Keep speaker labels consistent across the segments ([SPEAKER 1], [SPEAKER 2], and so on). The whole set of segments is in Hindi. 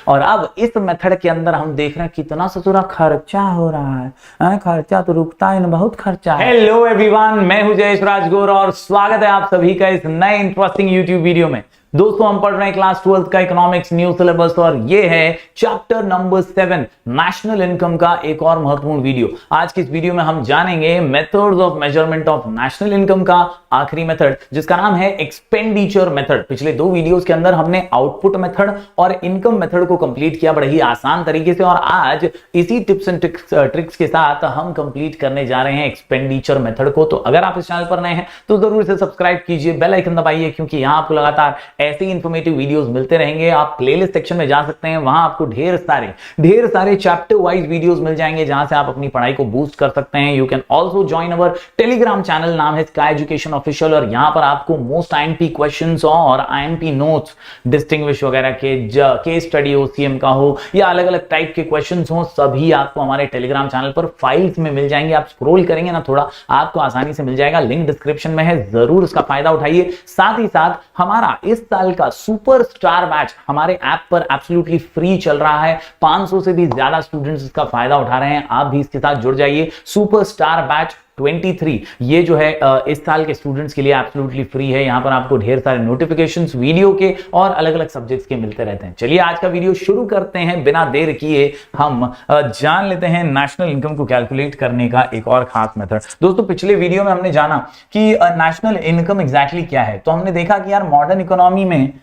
[SPEAKER 1] और अब इस मेथड के अंदर हम देख रहे हैं कितना ससुरा खर्चा हो रहा है। खर्चा तो रुकता है ना, बहुत खर्चा है। हेलो एवरीवन, मैं हूं जयेश राजगोर और स्वागत है आप सभी का इस नए इंटरेस्टिंग यूट्यूब वीडियो में। दोस्तों, हम पढ़ रहे हैं क्लास 12 का इकोनॉमिक्स न्यू सिलेबस और ये है चैप्टर नंबर 7 नेशनल इनकम का एक और महत्वपूर्ण वीडियो। आज की इस वीडियो में हम जानेंगे methods of measurement of national income का आखिरी मेथड, जिसका नाम है एक्सपेंडिचर मेथड। पिछले दो वीडियोस के अंदर हमने आउटपुट मेथड और इनकम मेथड को कंप्लीट किया बड़े ही आसान तरीके से, और आज इसी टिप्स एंड ट्रिक्स के साथ हम कंप्लीट करने जा रहे हैं एक्सपेंडिचर मेथड को। तो अगर आप इस चैनल पर नए हैं तो जरूर से सब्सक्राइब कीजिए, बेल आइकन दबाइए, क्योंकि यहां आपको लगातार ऐसे ही इंफॉर्मेटिव वीडियोस मिलते रहेंगे। आप प्लेलिस्ट सेक्शन में जा सकते हैं, वहां आपको ढेर सारे चैप्टर वाइज वीडियोस मिल जाएंगे जहां से आप अपनी पढ़ाई को बूस्ट कर सकते हैं। You can also join our Telegram channel, नाम है स्काई एजुकेशन ऑफिशियल, और यहां पर आपको मोस्ट आईएमपी क्वेश्चंस और आईएमपी नोट्स, डिस्टिंग्विश वगैरह के केस स्टडी हो, सीएम का हो या अलग अलग टाइप के क्वेश्चंस हो, सभी आपको हमारे टेलीग्राम चैनल पर फाइल्स में मिल जाएंगे। आप स्क्रॉल करेंगे ना थोड़ा, आपको आसानी से मिल जाएगा, लिंक डिस्क्रिप्शन में है, जरूर इसका फायदा उठाइए। साथ ही साथ हमारा इस साल का सुपर स्टार बैच हमारे ऐप पर एब्सोल्युटली फ्री चल रहा है। 500 से भी ज्यादा स्टूडेंट्स इसका फायदा उठा रहे हैं, आप भी इसके साथ जुड़ जाइए। सुपर स्टार बैच 23 ये जो है इस साल के स्टूडेंट्स के लिए एब्सोल्युटली फ्री है। यहां पर आपको ढेर सारे नोटिफिकेशंस वीडियो के और अलग अलग सब्जेक्ट्स के मिलते रहते हैं। चलिए आज का वीडियो शुरू करते हैं, बिना देर किए हम जान लेते हैं नेशनल इनकम को कैलकुलेट करने का एक और खास मेथड। दोस्तों, पिछले वीडियो में हमने जाना कि नेशनल इनकम एग्जैक्टली क्या है। तो हमने देखा कि यार मॉडर्न इकोनॉमी में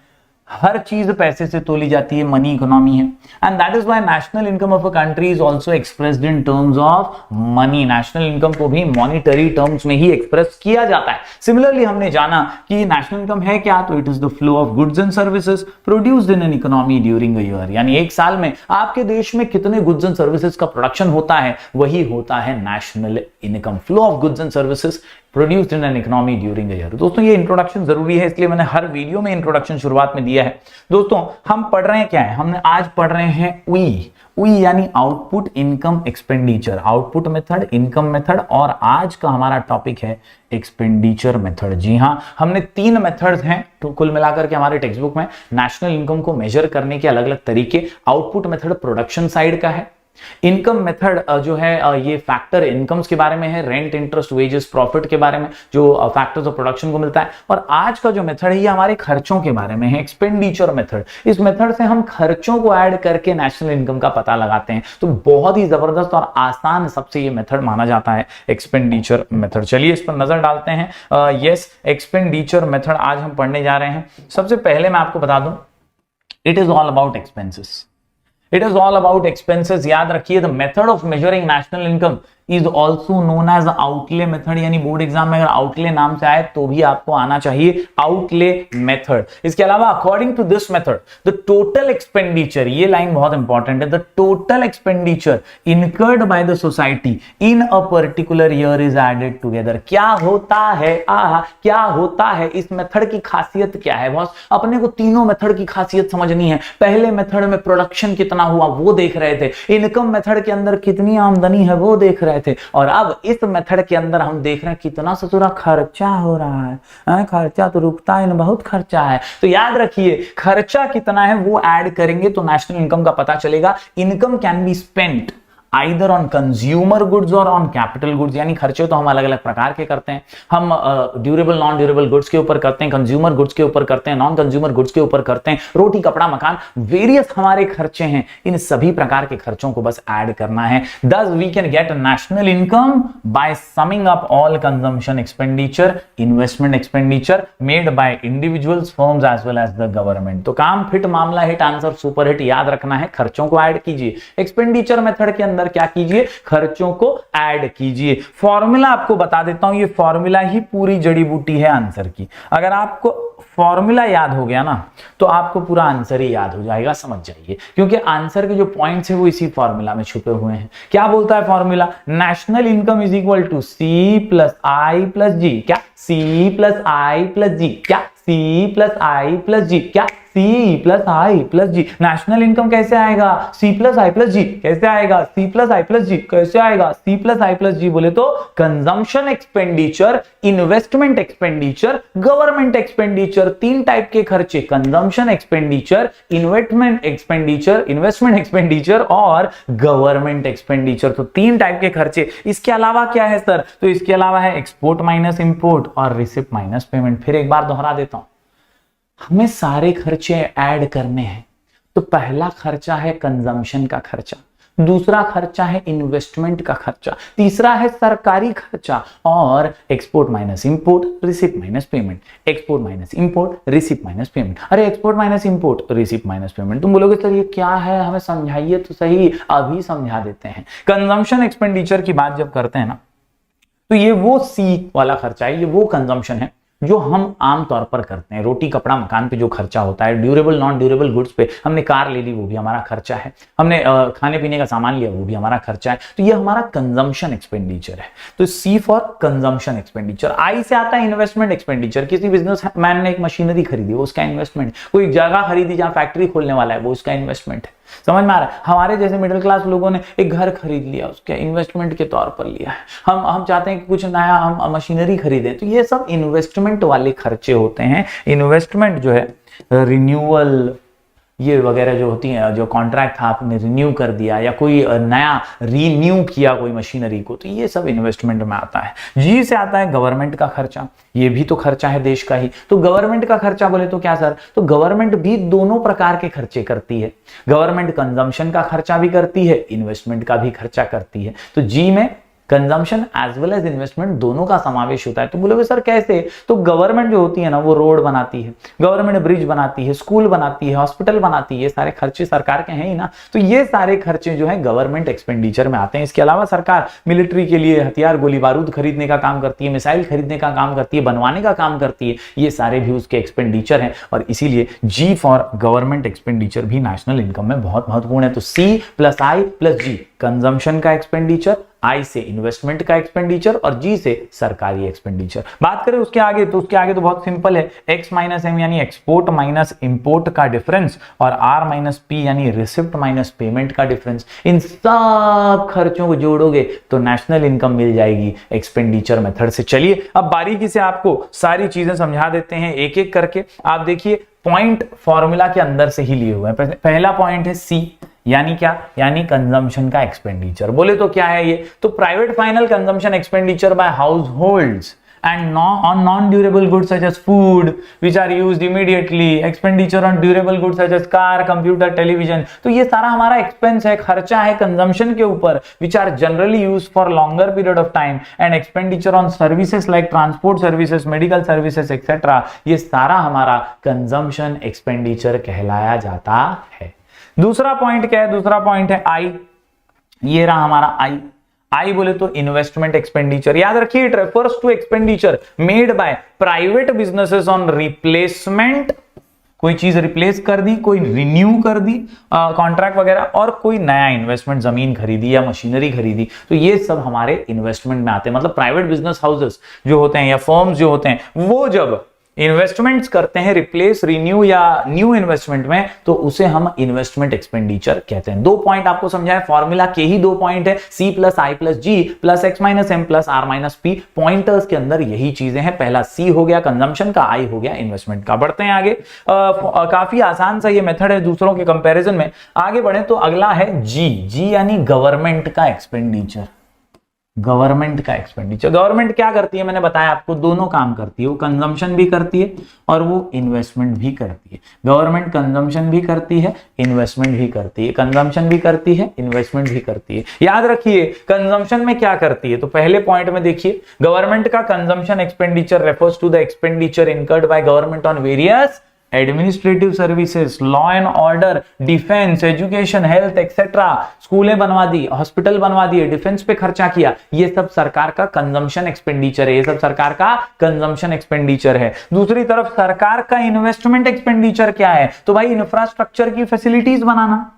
[SPEAKER 1] हर चीज पैसे से तोली जाती है, मनी इकोनॉमी है, and that is why national income of a country is also expressed in terms of money. National income को भी मॉनिटरी टर्म्स में ही एक्सप्रेस किया जाता है। सिमिलरली हमने जाना कि नेशनल इनकम है क्या, तो it is the flow of goods and services produced in an economy during a year. यानी एक साल में आपके देश में कितने गुड्स एंड सर्विसेज का प्रोडक्शन होता है, वही होता है national income. Flow of goods and services produced in an economy during a year. दोस्तों, ये इंट्रोडक्शन जरूरी है, इसलिए मैंने हर वीडियो में इंट्रोडक्शन शुरुआत में दिया है। दोस्तों, हम पढ़ रहे हैं क्या है, हमने आज पढ़ रहे हैं वी यानी output income expenditure, output method, income method, और आज का हमारा टॉपिक है एक्सपेंडिचर मेथड। जी हां, हमने 3 मेथड्स हैं तो कुल मिलाकर के हमारे टेक्स्ट बुक में नेशनल इनकम को मेजर करने के अलग अलग तरीके। आउटपुट मेथड प्रोडक्शन साइड का है, इनकम मेथड जो है ये फैक्टर इनकम्स के बारे में है, रेंट, इंटरेस्ट, वेजेस, प्रॉफिट के बारे में, जो फैक्टर्स ऑफ प्रोडक्शन को मिलता है। और आज का जो मेथड है ये हमारे खर्चों के बारे में है, एक्सपेंडिचर मेथड। इस मेथड से हम खर्चों को ऐड करके नेशनल इनकम का पता लगाते हैं। तो बहुत ही जबरदस्त और आसान सबसे ये मेथड माना जाता है एक्सपेंडिचर मेथड। चलिए इस पर नजर डालते हैं। यस, एक्सपेंडिचर मेथड आज हम पढ़ने जा रहे हैं। सबसे पहले मैं आपको बता दूं, it is all about expenses. It is all about expenses। याद रखिए, the method of measuring national income is also known as outlay method। यानी बोर्ड एग्जाम में अगर outlay नाम से आए तो भी आपको आना चाहिए outlay method। इसके अलावा according to this method the total expenditure, ये लाइन बहुत इंपॉर्टेंट है, the total expenditure incurred by the society in a particular year is added together। क्या होता है, क्या होता है, इस मेथड की खासियत क्या है बॉस? अपने को तीनों मेथड की खासियत समझनी है। पहले मेथड में प्रोडक्शन कितना हुआ वो देख रहे थे, इनकम मेथड के अंदर कितनी आमदनी है वो देख रहे थे, और अब इस मेथड के अंदर हम देख रहे हैं कितना ससुरा खर्चा हो रहा है। खर्चा तो रुकता है ना, बहुत खर्चा है। तो याद रखिए, खर्चा कितना है वो ऐड करेंगे तो नेशनल इनकम का पता चलेगा। Income can be spent either on consumer goods और ऑन कैपिटल गुड्स। यानी खर्चे तो हम अलग अलग प्रकार के करते हैं। हम ड्यूरेबल नॉन ड्यूरेबल गुड्स के ऊपर करते हैं, कंज्यूमर गुड्स के ऊपर करते हैं, नॉन कंज्यूमर गुड्स के ऊपर करते हैं, रोटी कपड़ा मकान, वेरियस हमारे खर्चे हैं। इन सभी प्रकार के खर्चों को बस ऐड करना है। Thus we can get national income by summing up all consumption expenditure, investment expenditure made by individuals, firms as well as the government। तो काम फिट, मामला हिट, आंसर सुपर हिट। याद रखना है, खर्चों को ऐड कीजिए। एक्सपेंडिचर मेथड के अंदर क्या कीजिए, खर्चों को ऐड कीजिए। फॉर्मूला आपको बता देता हूं, ये फॉर्मूला ही पूरी जड़ी बूटी है आंसर की। अगर आपको फॉर्मूला याद हो गया ना तो आपको पूरा आंसर ही याद हो जाएगा, समझ जाइए, क्योंकि आंसर के जो पॉइंट्स है वो इसी फॉर्मूला में छुपे हुए हैं। क्या बोलता है formula? National income is equal to C plus I plus G. क्या? C plus I plus G. क्या? C plus I plus G. क्या? C plus I plus G. National income कैसे आएगा? C plus I plus G. कैसे आएगा? C plus I plus G. कैसे आएगा? C plus I plus G. बोले तो consumption expenditure, investment expenditure, government expenditure, तीन टाइप के खर्चे, कंजम्पशन एक्सपेंडिचर, इन्वेस्टमेंट एक्सपेंडिचर और गवर्नमेंट एक्सपेंडिचर। तो तीन टाइप के खर्चे। इसके अलावा क्या है सर? तो इसके अलावा है एक्सपोर्ट माइनस इंपोर्ट और रिसिप्ट माइनस पेमेंट। फिर एक बार दोहरा देता हूं, हमें सारे खर्चे ऐड करने हैं। तो पहला खर्चा है कंजम्पशन का खर्चा, दूसरा खर्चा है इन्वेस्टमेंट का खर्चा, तीसरा है सरकारी खर्चा और export minus import, receipt minus payment. Export minus import, receipt minus payment. अरे export minus import, receipt minus payment, तुम बोलोगे सर ये क्या है, हमें समझाइए तो सही। अभी समझा देते हैं। कंजम्पशन एक्सपेंडिचर की बात जब करते हैं ना, तो ये वो सी वाला खर्चा है, ये वो कंजम्पशन है जो हम आमतौर पर करते हैं। रोटी कपड़ा मकान पे जो खर्चा होता है, ड्यूरेबल नॉन ड्यूरेबल गुड्स पे, हमने कार ले ली वो भी हमारा खर्चा है, हमने खाने पीने का सामान लिया वो भी हमारा खर्चा है। तो ये हमारा कंजम्पशन एक्सपेंडिचर है। तो सी फॉर कंजम्पशन एक्सपेंडिचर। आई से आता है इन्वेस्टमेंट एक्सपेंडिचर। किसी बिजनेसमैन ने एक मशीनरी खरीदी, वो उसका इन्वेस्टमेंट। कोई जगह खरीदी जहां फैक्ट्री खोलने वाला है, वो उसका इन्वेस्टमेंट है। समझ में आ रहा है? हमारे जैसे मिडिल क्लास लोगों ने एक घर खरीद लिया, उसके इन्वेस्टमेंट के तौर पर लिया है। हम चाहते हैं कि कुछ नया हम मशीनरी खरीदें, तो ये सब इन्वेस्टमेंट वाले खर्चे होते हैं। इन्वेस्टमेंट जो है रिन्यूअल, ये वगैरह जो होती है, जो कॉन्ट्रैक्ट था आपने रिन्यू कर दिया या कोई नया रीन्यू किया कोई मशीनरी को, तो ये सब इन्वेस्टमेंट में आता है। जी से आता है गवर्नमेंट का खर्चा, ये भी तो खर्चा है देश का ही। तो गवर्नमेंट का खर्चा बोले तो क्या सर? तो गवर्नमेंट भी दोनों प्रकार के खर्चे करती है। गवर्नमेंट कंजम्पशन का खर्चा भी करती है, इन्वेस्टमेंट का भी खर्चा करती है। तो जी में consumption as well as investment दोनों का समावेश होता है। तो बोलोगे सर कैसे? तो गवर्नमेंट जो होती है ना, वो रोड बनाती है, गवर्नमेंट ब्रिज बनाती है, स्कूल बनाती है, हॉस्पिटल बनाती है, ये सारे खर्चे सरकार के हैं ही ना। तो ये सारे खर्चे जो है गवर्नमेंट एक्सपेंडिचर में आते हैं। इसके अलावा सरकार मिलिट्री के लिए हथियार गोली बारूद खरीदने का काम करती है, मिसाइल खरीदने का काम करती है, बनवाने का काम करती है, ये सारे भी उसके एक्सपेंडिचर हैं। और इसीलिए जी फॉर गवर्नमेंट एक्सपेंडिचर भी नेशनल इनकम में बहुत महत्वपूर्ण है। तो सी plus I plus ji, consumption का एक्सपेंडिचर, आई से इन्वेस्टमेंट का एक्सपेंडिचर और जी से सरकारी एक्सपेंडिचर। बात करें उसके आगे, तो उसके आगे तो बहुत सिंपल है, एक्स माइनस एम यानी एक्सपोर्ट माइनस इंपोर्ट का डिफरेंस और आर माइनस पी यानी रिसिप्ट माइनस पेमेंट का डिफरेंस। इन सब खर्चों को जोड़ोगे तो नेशनल इनकम मिल जाएगी एक्सपेंडिचर मेथड से। चलिए अब बारीकी से आपको सारी चीजें समझा देते हैं एक एक करके। आप देखिए पॉइंट फॉर्मूला के अंदर से ही लिए हुए हैं। पहला पॉइंट है सी, यानी क्या? यानी कंजम्पशन का एक्सपेंडिचर। बोले तो क्या है ये? तो private final consumption expenditure bye house holds and on non-durable goods such as food which are used immediately, expenditure on durable goods such as car, computer, television। तो ये सारा हमारा एक्सपेंस है, खर्चा है कंजम्पशन के ऊपर, which are generally used for longer period of time, and expenditure on services like transport services, medical services etc। ये सारा हमारा कंजम्पशन एक्सपेंडिचर कहलाया जाता है। दूसरा पॉइंट क्या है? दूसरा पॉइंट है आई। ये रहा हमारा आई। आई बोले तो इन्वेस्टमेंट एक्सपेंडिचर। याद रखिए, it refers to expenditure made by private businesses on replacement, कोई चीज रिप्लेस कर दी, कोई रिन्यू कर दी कॉन्ट्रैक्ट वगैरह, और कोई नया इन्वेस्टमेंट, जमीन खरीदी या मशीनरी खरीदी, तो ये सब हमारे इन्वेस्टमेंट में आते हैं। मतलब प्राइवेट बिजनेस हाउसेस जो होते हैं या फर्म्स जो होते हैं, वो जब इन्वेस्टमेंट्स करते हैं रिप्लेस, रिन्यू या न्यू इन्वेस्टमेंट में, तो उसे हम इन्वेस्टमेंट एक्सपेंडिचर कहते हैं। दो पॉइंट आपको समझाए, फॉर्मूला के ही दो पॉइंट है, C plus I plus G plus X minus M plus R minus P. Pointers के अंदर यही चीजें हैं। पहला सी हो गया कंजम्पशन का, आई हो गया इन्वेस्टमेंट का। बढ़ते हैं आगे। काफी आसान सा ये मेथड है दूसरों के कंपैरिजन में। आगे बढ़े तो अगला है जी। जी यानी गवर्नमेंट का एक्सपेंडिचर। गवर्नमेंट का एक्सपेंडिचर, गवर्नमेंट क्या करती है? मैंने बताया आपको, दोनों काम करती है। वो कंजम्पशन भी करती है और वो इन्वेस्टमेंट भी करती है। गवर्नमेंट कंजम्पशन भी करती है, इन्वेस्टमेंट भी करती है। कंजम्पशन भी करती है, इन्वेस्टमेंट भी करती है। याद रखिए कंजम्पशन में क्या करती है, तो पहले पॉइंट में देखिए, गवर्नमेंट का consumption expenditure refers to the expenditure incurred by government on various administrative services, law and order, defence, education, health etcetera. स्कूलें बनवा दी, हॉस्पिटल बनवा दिए, डिफेंस पे खर्चा किया, ये सब सरकार का कंजम्पशन एक्सपेंडिचर है। ये सब सरकार का कंजम्पशन एक्सपेंडिचर है। दूसरी तरफ सरकार का इन्वेस्टमेंट एक्सपेंडिचर क्या है? तो भाई इंफ्रास्ट्रक्चर की फैसिलिटीज बनाना,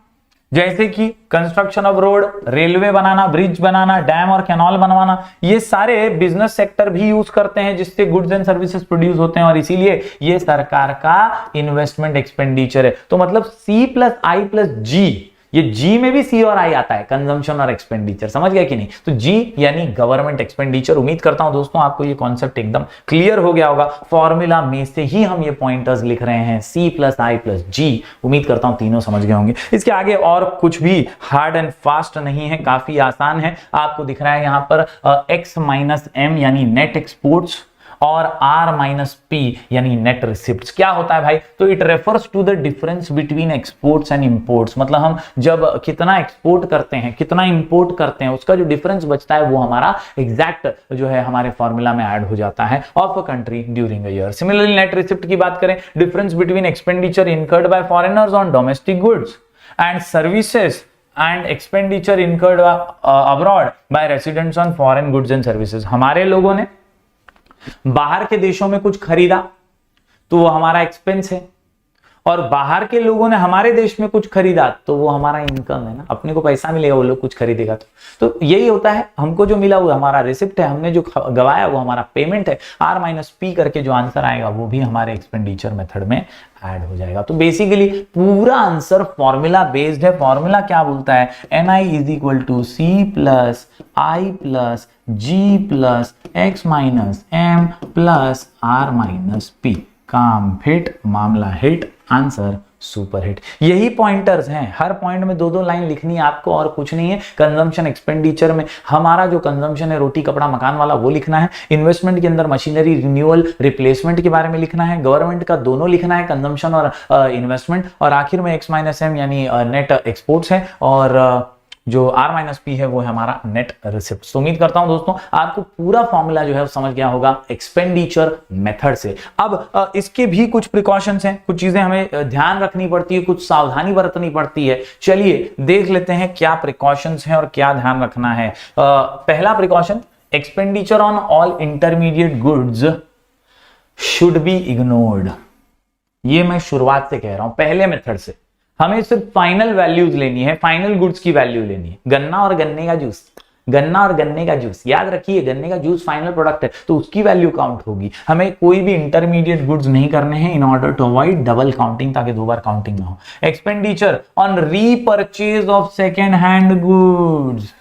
[SPEAKER 1] जैसे कि construction of road, railway banana, bridge banana, dam और कैनाल बनवाना, ये सारे बिजनेस सेक्टर भी यूज करते हैं जिससे गुड्स एंड सर्विसेज प्रोड्यूस होते हैं और इसीलिए ये सरकार का इन्वेस्टमेंट एक्सपेंडिचर है। तो मतलब C + I + G, ये G में भी C और I आता है, कंजम्पशन और एक्सपेंडिचर, समझ गया कि नहीं? तो G यानी गवर्नमेंट एक्सपेंडिचर। उम्मीद करता हूं दोस्तों आपको ये कॉन्सेप्ट एकदम क्लियर हो गया होगा। फॉर्मूला में से ही हम ये पॉइंटर्स लिख रहे हैं, C + I + G। उम्मीद करता हूं तीनों समझ गए होंगे। इसके आगे और कुछ भी हार्ड एंड फास्ट नहीं है, काफी आसान है। आपको दिख रहा है यहां पर X - M यानी नेट एक्सपोर्ट्स और R - P यानी नेट रिसिप्ट्स। क्या होता है भाई? तो it refers to the difference between exports and imports. मतलब हम जब कितना एक्सपोर्ट करते हैं, कितना इंपोर्ट करते हैं, उसका जो डिफरेंस बचता है वो हमारा एग्जैक्ट जो है हमारे फॉर्मूला में ऐड हो जाता है of a country during a year. Similarly net receipt की बात करें, difference between expenditure incurred bye foreigners on domestic goods and services and expenditure incurred abroad by residents on foreign goods and services। हमारे लोगों ने बाहर के देशों में कुछ खरीदा तो वो हमारा एक्सपेंस है, और बाहर के लोगों ने हमारे देश में कुछ खरीदा तो वो हमारा इनकम है ना, अपने को पैसा मिलेगा, वो लोग कुछ खरीदेगा तो यही होता है। हमको जो मिला वो हमारा रिसिप्ट है, हमने जो गवाया वो हमारा पेमेंट है। R - P करके जो आंसर आएगा वो भी हमारे एक्सपेंडिचर मेथड में ऐड हो जाएगा। तो बेसिकली पूरा आंसर फॉर्मूला बेस्ड है। फॉर्मूला क्या बोलता है? NI = C + I + G + X - M + R - P। काम फिट, मामला हिट, आंसर सुपर हिट। यही पॉइंटर्स हैं, हर पॉइंट में 2-2 लाइन लिखनी है आपको और कुछ नहीं है। कंजम्पशन एक्सपेंडिचर में हमारा जो कंजम्पशन है रोटी कपड़ा मकान वाला वो लिखना है। इन्वेस्टमेंट के अंदर मशीनरी रिन्यूअल रिप्लेसमेंट के बारे में लिखना है। गवर्नमेंट का दोनों लिखना है, कंजम्पशन और इन्वेस्टमेंट। और आखिर में X - M यानी नेट एक्सपोर्ट्स है, और जो R - P है वो है हमारा नेट रिसिप्ट। तो उम्मीद करता हूं दोस्तों आपको पूरा फॉर्मूला जो है वो समझ गया होगा एक्सपेंडिचर मेथड से। अब इसके भी कुछ प्रिकॉशंस हैं, कुछ चीजें हमें ध्यान रखनी पड़ती है, कुछ सावधानी बरतनी पड़ती है। चलिए देख लेते हैं क्या प्रिकॉशंस हैं और क्या ध्यान रखना है। पहला precaution, expenditure on all intermediate goods should be ignored. ये मैं शुरुआत से कह रहा हूं, पहले मेथड से हमें सिर्फ फाइनल वैल्यूज लेनी है, फाइनल गुड्स की वैल्यू लेनी है। गन्ना और गन्ने का जूस, गन्ना और गन्ने का जूस, याद रखिए गन्ने का जूस फाइनल प्रोडक्ट है तो उसकी वैल्यू काउंट होगी। हमें कोई भी इंटरमीडिएट गुड्स नहीं करने हैं in order to avoid double counting, ताकि 2 बार काउंटिंग ना हो। Expenditure on repurchase of second hand goods,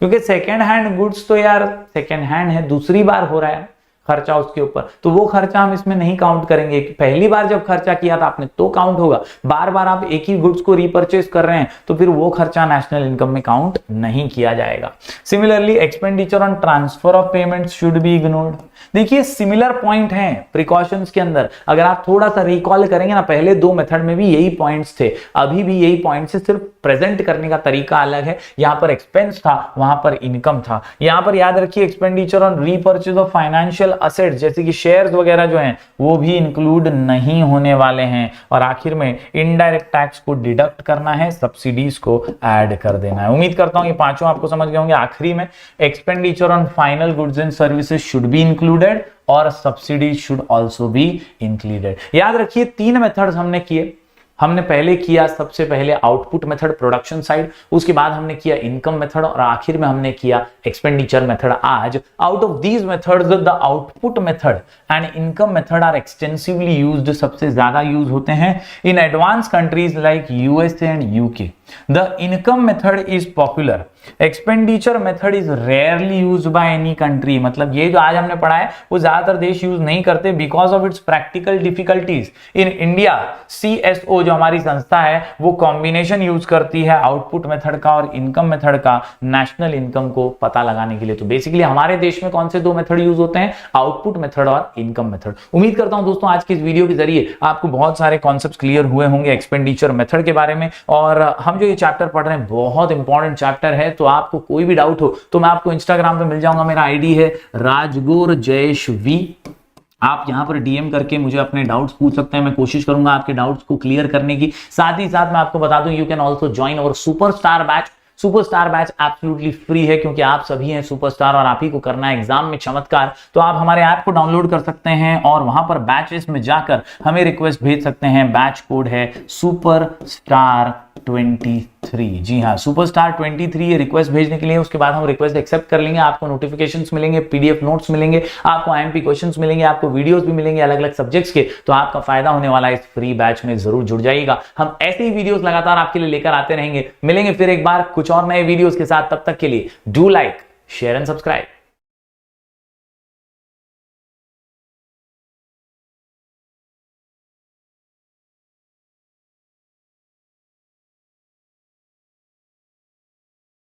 [SPEAKER 1] क्योंकि सेकेंड हैंड गुड्स तो यार सेकेंड हैंड है, दूसरी बार हो रहा है खर्चा उसके ऊपर, तो वो खर्चा हम इसमें नहीं काउंट करेंगे। पहली बार जब खर्चा किया था आपने तो काउंट होगा, बार बार आप एक ही गुड्स को रीपरचेज कर रहे हैं तो फिर वो खर्चा नेशनल इनकम में काउंट नहीं किया जाएगा। Similarly expenditure on transfer of payments should be ignored. देखिए सिमिलर पॉइंट हैं प्रिकॉशंस के अंदर, अगर आप थोड़ा सा रिकॉल करेंगे ना, पहले 2 मेथड में भी यही पॉइंट्स थे, अभी भी यही पॉइंट्स है, सिर्फ प्रेजेंट करने का तरीका अलग है। यहां पर एक्सपेंस था, वहां पर इनकम था। यहां पर याद रखिए expenditure on repurchase of financial assets जैसे कि शेयर्स वगैरह जो हैं वो भी इंक्लूड नहीं होने वाले हैं। और आखिर में इनडायरेक्ट टैक्स को डिडक्ट करना है, सब्सिडीज को ऐड कर देना है। उम्मीद करता हूं ये पांचों आपको समझ गए होंगे। आखिरी में expenditure on final goods and services should be included और subsidy should also be included. याद रखिए 3 मेथड्स हमने किए। हमने पहले किया सबसे पहले आउटपुट मेथड प्रोडक्शन साइड, उसके बाद हमने किया इनकम मेथड और आखिर में हमने किया एक्सपेंडिचर मेथड। आज out of these methods the output method and income method are extensively used, सबसे ज्यादा यूज होते हैं in advance countries like USA and UK. The income method is popular, expenditure method is rarely used by any country. मतलब ये जो आज हमने पढ़ा है वो ज्यादातर देश यूज नहीं करते because of its practical difficulties. In India CSO जो हमारी संस्था है वो कॉम्बिनेशन यूज करती है आउटपुट मेथड का और इनकम मेथड का नेशनल इनकम को पता लगाने के लिए। तो बेसिकली हमारे देश में कौन से 2 मेथड यूज होते हैं? आउटपुट मेथड और इनकम मेथड। उम्मीद करता हूं दोस्तों आज की इस वीडियो के जरिए आपको बहुत सारे कॉन्सेप्ट्स क्लियर हुए होंगे एक्सपेंडिचर मेथड के बारे में। और हम जो ये चैप्टर पढ़ रहे हैं बहुत इंपॉर्टेंट चैप्टर है, तो आपको कोई भी डाउट हो तो मैं आपको इंस्टाग्राम पे मिल जाऊंगा, मेरा आईडी है राजगोर जयेश वी। आप यहां पर डीएम करके मुझे अपने डाउट्स पूछ सकते हैं, मैं कोशिश करूंगा आपके डाउट्स को क्लियर करने की। साथ ही साथ मैं आपको बता दूं you can also join our superstar batch. Superstar batch absolutely free है क्योंकि आप सभी हैं सुपरस्टार और आप ही को करना है एग्जाम में चमत्कार। तो आप हमारे ऐप को डाउनलोड कर सकते हैं और वहां पर बैचेस में जाकर हमें रिक्वेस्ट भेज सकते हैं। बैच कोड है सुपरस्टार 23। जी हाँ, सुपरस्टार 23 ये रिक्वेस्ट भेजने के लिए, उसके बाद हम रिक्वेस्ट एक्सेप्ट कर लेंगे, आपको नोटिफिकेशंस मिलेंगे, पीडीएफ नोट्स मिलेंगे, आपको आईएमपी क्वेश्चंस मिलेंगे, आपको वीडियोस भी मिलेंगे अलग अलग सब्जेक्ट्स के। तो आपका फायदा होने वाला है, इस फ्री बैच में जरूर जुड़ जाइएगा। हम ऐसे ही वीडियोस लगातार आपके लिए लेकर आते रहेंगे। मिलेंगे फिर एक बार कुछ और नए वीडियोस के साथ, तब तक के लिए do like, share and subscribe.